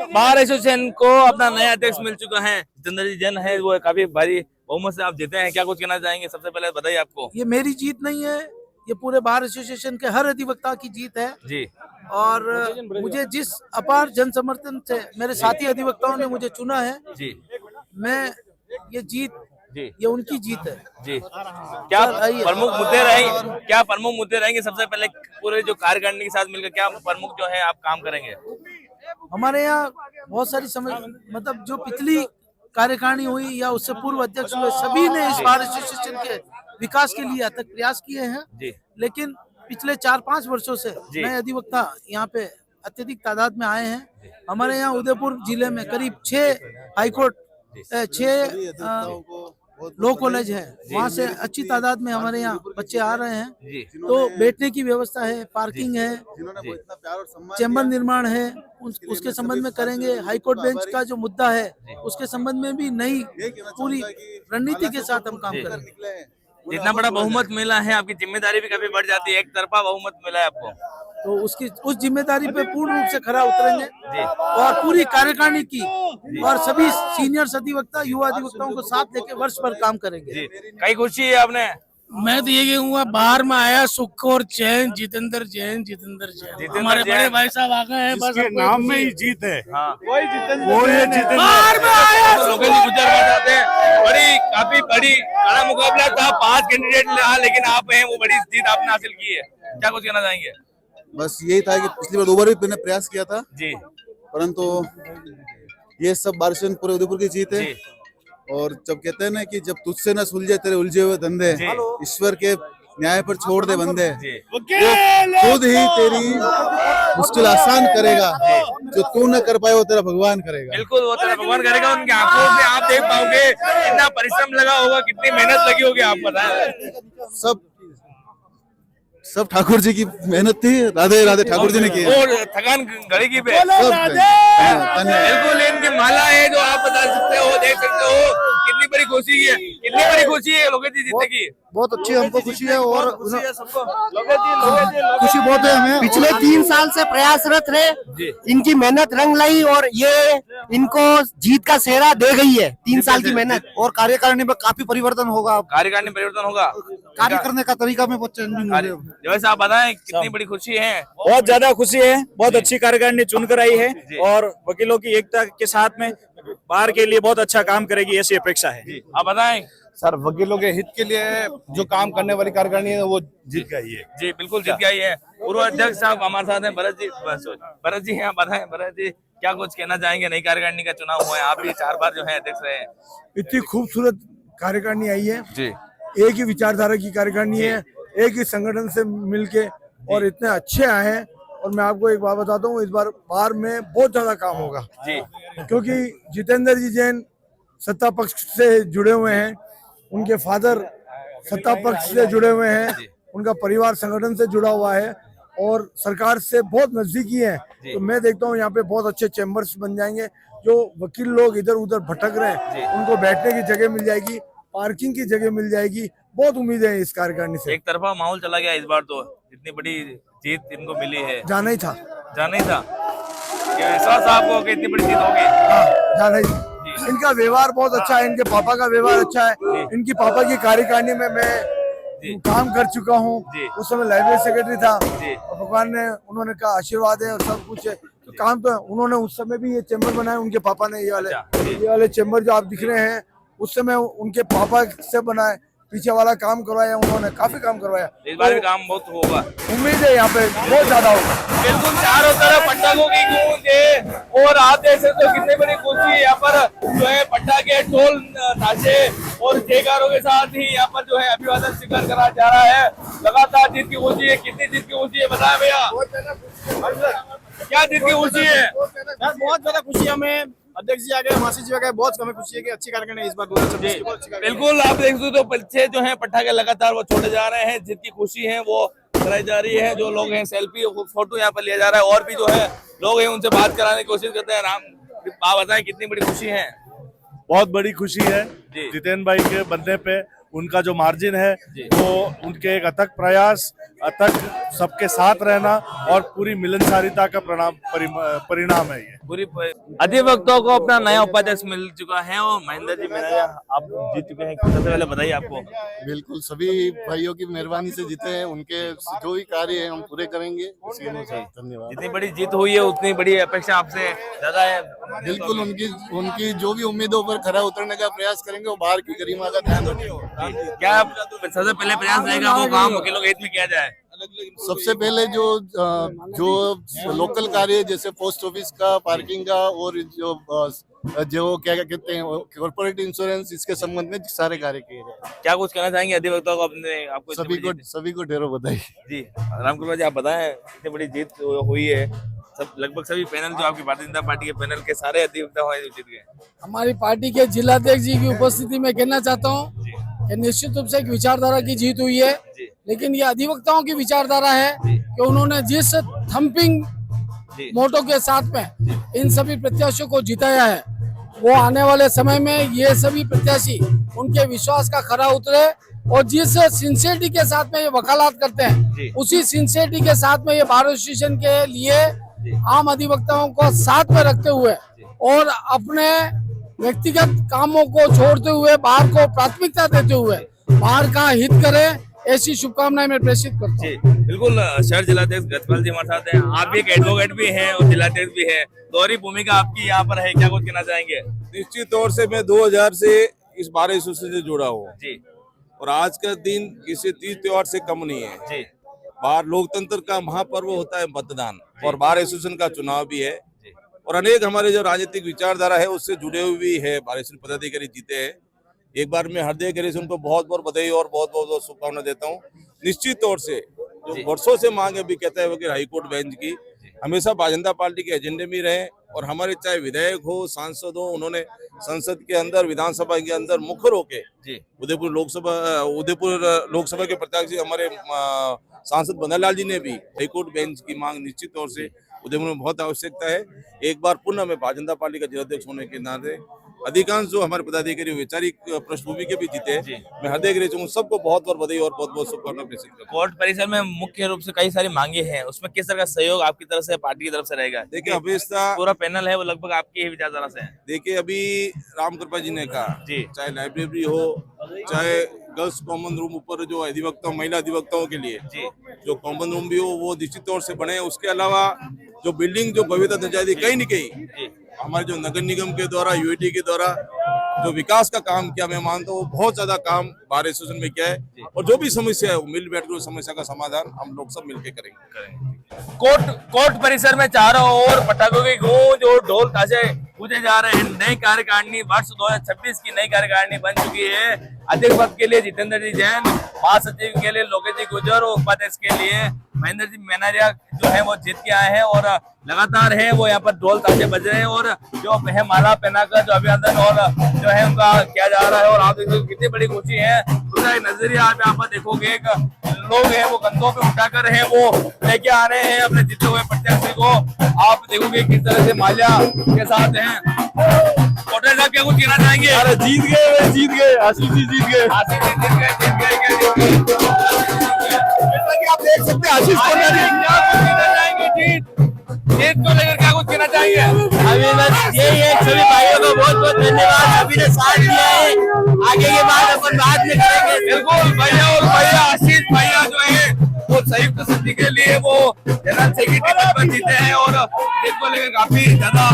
Bar association को अपना नया अध्यक्ष मिल चुका है, जितेंद्र जी जैन है, वो काफी भारी बहुमत से आप जीते हैं। क्या कुछ कहना चाहेंगे? सबसे पहले बताइए आपको। ये मेरी जीत नहीं है, ये पूरे बार एसोसिएशन के हर अधिवक्ता की जीत है जी और मुझे जिस अपार जन समर्थन से मेरे साथी अधिवक्ताओं ने मुझे चुना है, जी मैं ये जीत जी ये उनकी जीत है जी। क्या प्रमुख मुद्दे रहेंगे, क्या प्रमुख मुद्दे रहेंगे? सबसे पहले पूरे जो कार्यकारिणी के साथ मिलकर क्या प्रमुख जो है आप काम करेंगे? हमारे यहाँ बहुत सारी मतलब जो पिछली कार्यकारिणी हुई या उससे पूर्व अध्यक्ष हुए, सभी ने इस बार एसोसिएशन के विकास के लिए अथक प्रयास किए हैं। जी। लेकिन पिछले 4-5 वर्षों से नए अधिवक्ता यहाँ पे अत्यधिक तादाद में आए हैं। हमारे यहाँ उदयपुर जिले में करीब 6 हाईकोर्ट, 6 लॉ कॉलेज है, वहाँ से अच्छी तादाद में हमारे यहाँ बच्चे आ रहे हैं। तो बैठने की व्यवस्था है, पार्किंग है, चैम्बर निर्माण है, उसके संबंध में करेंगे। हाईकोर्ट बेंच का जो मुद्दा है उसके संबंध में भी नई पूरी रणनीति के साथ हम काम करेंगे। जितना बड़ा बहुमत मिला है, आपकी जिम्मेदारी भी काफी बढ़ जाती है। एक तरफा बहुमत मिला है आपको, तो उस जिम्मेदारी पे पूर्ण रूप से खरा उतरेंगे और पूरी कार्यकारिणी की और सभी सीनियर अधिवक्ता, युवा अधिवक्ताओं को साथ लेके वर्ष भर काम करेंगे। कई खुशी है आपने? मैं तो ये कहूँगा, बाहर में आया सुख और चैन, जितेंद्र जैन हमारे बड़े भाई साहब आ गए हैं, बस नाम में ही जीत है। हाँ। वो ये जितेंद्र बाहर में आया। लोकेश जी गुजर बताते हैं, काफी बड़ी कड़ा मुकाबला था, 5 कैंडिडेट रहा, लेकिन आप हैं, वो बड़ी जीत आपने हासिल की है। क्या कुछ कहना चाहेंगे? बस यही था कि पिछली बार 2 बार भी मैंने प्रयास किया था जी, परंतु ये सब बारिशन पूरे उदयपुर की जीत है। और जब कहते हैं ना कि जब तुझसे न सुलझे तेरे उलझे हुए धंधे, ईश्वर के न्याय पर छोड़ दे बंदे, वो खुद ही तेरी मुश्किल आसान करेगा। जो तू न कर पाए वो तेरा भगवान करेगा। बिल्कुल, वो तेरा भगवान करेगा। उनकी आंखों से आप देख पाओगे कितना परिश्रम लगा होगा, कितनी मेहनत लगी होगी, आप बताएं। सब ठाकुर जी की मेहनत थी, राधे राधे ठाकुर जी ने की। और थकान घड़ी की पे बिल्कुल इनकी माला है जो आप बता सकते हो, देख सकते हो कितनी बड़ी खुशी है, कितनी बड़ी खुशी है लोकेश जी जीतने की। बहुत अच्छी हमको खुशी है और खुशी बहुत है हमें। पिछले 3 साल से प्रयासरत रहे, इनकी मेहनत रंग लाई और ये इनको जीत का सेहरा दे गई है। 3 साल की मेहनत और कार्यकारिणी में काफी परिवर्तन होगा। कार्यकारिणी परिवर्तन होगा, कार्य करने का तरीका में बहुत चेंजिंग होगा। जैसे आप बताएं कितनी बड़ी खुशी है? बहुत ज्यादा खुशी है। बहुत अच्छी कार्यकारिणी चुनकर आई है और वकीलों की एकता के साथ में बार के लिए बहुत अच्छा काम करेगी, ऐसी अपेक्षा है। आप बताएं। सर, वकीलों के हित के लिए जो काम करने वाली कार्यकारिणी है वो जीत गई है। जी बिल्कुल जीत गई है। पूर्व अध्यक्ष साहब हमारे साथ हैं, भरत जी हैं। बताएं भरत जी, क्या कुछ कहना चाहेंगे? नई कार्यकारिणी का चुनाव हुआ है, आप भी 4 बार जो है अध्यक्ष रहे हैं। इतनी खूबसूरत कार्यकारिणी आई है जी, एक ही विचारधारा की कार्यकारिणी है, एक ही संगठन से मिलके और इतने अच्छे आए हैं। और मैं आपको एक बात बताता हूँ, इस बार में बहुत ज्यादा काम होगा जी, क्योंकि जितेंद्र जी जैन सत्ता पक्ष से जुड़े हुए हैं, उनके फादर सत्ता पक्ष से जुड़े हुए हैं, उनका परिवार संगठन से जुड़ा हुआ है और सरकार से बहुत नजदीकी है। तो मैं देखता हूँ यहाँ पे बहुत अच्छे चैम्बर्स बन जाएंगे। जो वकील लोग इधर उधर भटक रहे हैं उनको बैठने की जगह मिल जाएगी, पार्किंग की जगह मिल जाएगी। बहुत उम्मीद है इस कार्यकारिणी से। एक तरफा माहौल चला गया इस बार, तो इतनी बड़ी जीत इनको मिली है। जाना ही था विश्वास आपको कि इतनी बड़ी जीत होगी? जाना ही। इनका व्यवहार बहुत अच्छा है, इनके पापा का व्यवहार अच्छा है। इनकी पापा की कार्यकारिणी में मैं काम कर चुका हूँ, उस समय लाइब्रेरी सेक्रेटरी था और भगवान ने उन्होंने कहा आशीर्वाद है और सब कुछ है। तो काम तो उन्होंने उस समय भी ये चैम्बर बनाए, उनके पापा ने। ये वाले चैम्बर जो आप दिख रहे हैं उस समय उनके पापा से बनाए, पीछे वाला काम करवाया उन्होंने, काफी काम करवाया। इस बार भी काम बहुत होगा, उम्मीद है यहाँ पे बहुत ज्यादा होगा। बिल्कुल, चारों तरफ पटाखों की गूंज है और आप देख सकते हो कितनी बड़ी खुशी है। यहाँ पर जो है पटाखे, ढोल, ताशे और जयकारों के साथ ही यहाँ पर जो है अभिवादन स्वीकार करा जा रहा है। लगातार जीत की खुशी है। कितनी जीत की खुशी है बताया भैया? क्या जीत की खुशी है? बहुत ज्यादा खुशी है हमें। अध्यक्ष जी आ गए, मासी जी आ गए, बहुत हमें खुशी है कि अच्छी कार्यकारिणी इस बार 2026 की बहुत अच्छी कार्यकारिणी। बिल्कुल, आप देख सकते हो बच्चे जो हैं पटाखे लगातार वो छोड़े जा रहे हैं। जितनी खुशी है वो कराई जा रही है। जो लोग हैं सेल्फी फोटो यहाँ पर लिया जा रहा है और भी जो है लोग हैं उनसे बात कराने की कोशिश करते हैं। आप बताएं कितनी बड़ी खुशी है? बहुत बड़ी खुशी है जितेंद्र भाई के बनने पे उनका जो मार्जिन है वो उनके एक अथक प्रयास, अथक सबके साथ रहना और पूरी मिलनसारिता का परिणाम है ये। पूरी अधिवक्ताओं को अपना नया उपाध्यक्ष मिल चुका है और महेंद्र जी मीनारिया आप जीत चुके हैं, सबसे पहले बताइए आपको। बिल्कुल सभी भाइयों की मेहरबानी से जीते हैं, उनके जो भी कार्य है हम पूरे करेंगे, इसके अनुसार धन्यवाद। जितनी बड़ी जीत हुई है उतनी बड़ी अपेक्षा आपसे ज्यादा है। बिल्कुल उनकी जो भी उम्मीदों पर खरा उतरने का प्रयास करेंगे, वो बाहर की गरिमा का ध्यान रखेंगे। क्या सबसे पहले प्रयास रहेगा वो काम वकीलों के हित में किया जाए? सबसे पहले जो लोकल कार्य जैसे पोस्ट ऑफिस का, पार्किंग का और जो क्या कहते हैं कॉर्पोरेट इंश्योरेंस, इसके संबंध में सारे कार्य किए गए। क्या कुछ कहना चाहेंगे अधिवक्ताओं को अपने आपको? सभी को ढेरों बधाई। जी रामकुमार जी, आप बताएं इतनी बड़ी जीत हुई है, सब लगभग सभी पैनल जो आपकी भारतीय जनता पार्टी के पैनल के सारे अधिवक्ता जीत गए। हमारी पार्टी के जिलाध्यक्ष जी की उपस्थिति में कहना चाहता हूँ कि निश्चित रूप से एक विचारधारा की जीत हुई है, लेकिन ये अधिवक्ताओं की विचारधारा है कि उन्होंने जिस थम्पिंग मोटो के साथ में इन सभी प्रत्याशियों को जिताया है, वो आने वाले समय में ये सभी प्रत्याशी उनके विश्वास का खरा उतरे और जिस सिंसियरिटी के साथ में ये वकालत करते हैं, उसी सिंसियरिटी के साथ में ये बार एसोसिएशन के लिए आम अधिवक्ताओं को साथ में रखते हुए और अपने व्यक्तिगत कामों को छोड़ते हुए बार को प्राथमिकता देते हुए बार का हित करें, ऐसी शुभकामनाएं मैं प्रेषित करता हूँ। बिल्कुल, शहर जिलाध्यक्ष गजपाल जी हमारे साथ हैं, आप भी एक एडवोकेट भी हैं और जिलाध्यक्ष भी है, दोहरी भूमिका आपकी यहाँ पर है, क्या कुछ कहना चाहेंगे? निश्चित तौर से मैं 2000 से इस बार एसोसिएशन से जुड़ा हूँ जी, और आज का दिन किसी तीज त्योहार से कम नहीं है जी। बार लोकतंत्र का महापर्व होता है मतदान, और बार एसोसिएशन का चुनाव भी है, और अनेक हमारे जो राजनीतिक विचारधारा है उससे जुड़े हुए भी है बार एसोसिएशन पदाधिकारी जीते हैं। एक बार मैं हृदय गहरे से उनको बहुत बहुत बधाई और बहुत बहुत शुभकामना देता हूँ। निश्चित तौर से जो वर्षों से मांग अभी कहता है कि हाईकोर्ट बेंच की हमेशा भारतीय जनता पार्टी के एजेंडे में रहे, और हमारे चाहे विधायक हो, सांसद हो, उन्होंने संसद के अंदर, विधानसभा के अंदर मुख्य होके उदयपुर लोकसभा के प्रत्याशी हमारे सांसद बनरलाल जी ने भी हाईकोर्ट बेंच की मांग निश्चित तौर से उदयपुर में बहुत आवश्यकता है। एक बार पुनः मैं भारतीय जनता पार्टी का जिलाध्यक्ष होने के नाते अधिकांश जो हमारे पदाधिकारी वैचारिक पृष्ठभूमि के भी जीते, मैं हृदय गहरे से सबको बहुत बहुत बधाई और बहुत बहुत शुभकामना प्रेषित करता हूं। कोर्ट परिसर में मुख्य रूप से कई सारी मांगे हैं, उसमें किस तरह का सहयोग आपकी तरफ से, पार्टी की तरफ से रहेगा? देखिए, हमेशा पूरा पैनल है वो लगभग आपकी ही विचारधारा से है। देखिए, अभी रामकृपा जी ने कहा चाहे लाइब्रेरी हो, चाहे गर्ल्स कॉमन रूम ऊपर जो अधिवक्ता महिला अधिवक्ताओं के लिए जो कॉमन रूम भी हो वो निश्चित तौर से बने। उसके अलावा जो बिल्डिंग जो भव्यता दी जाती कहीं न कहीं हमारे जो नगर निगम के द्वारा, यूआईटी के द्वारा जो विकास का काम किया, मैं मानता हूँ बहुत ज्यादा काम बार एसोसिएशन में किया है, और जो भी समस्या है वो मिल बैठ कर समस्या का समाधान हम लोग सब मिलकर करेंगे। कोर्ट परिसर में चारों ओर पटाखों की गूंज और ढोल ताशे पूजे जा रहे हैं। नई कार्यकारिणी वर्ष 2026 की नई कार्यकारिणी बन चुकी है। अध्यक्ष पद के लिए जितेंद्र जी जैन, महासचिव के लिए लोकेश जी गुर्जर और उपाध्यक्ष के लिए महेंद्र जी मीनारिया जो है वो जीत के आए हैं, और लगातार है वो यहाँ पर ढोल ताशे बज रहे हैं और जो है माला पहनाकर जो अभिनंदन और जो है उनका किया जा रहा है। और आप देखो कितनी बड़ी खुशी है, दूसरा नजरिया आप यहाँ पर देखोगे एक लोग हैं वो कंधों पे उठाकर है वो लेके आ रहे हैं अपने जीते हुए प्रत्याशी को। आप देखोगे किस तरह से माल्या के साथ हैं। कोटरे साहब क्या कुछ कहना चाहेंगे? अरे जीत गए, आशीष जी जीत गए। आप देख सकते हैं आशीष को क्या कुछ कहना चाहेंगे? जीत को लेकर क्या कुछ कहना चाहेंगे? अभी बस यही है, सभी भाइयों को बहुत बहुत धन्यवाद, अभी ने साथ दिया है, आगे के बाद अपन बाद में करेंगे। बिल्कुल, भैया और भैया आशीष भैया जो है वो संयुक्त समिति के लिए वो जनरल सेक्रेटरी पर जीते हैं, और इसको लेकर काफी ज्यादा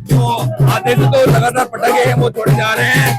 जो आदेश तो लगातार पटाखे हैं वो छोड़े जा रहे हैं।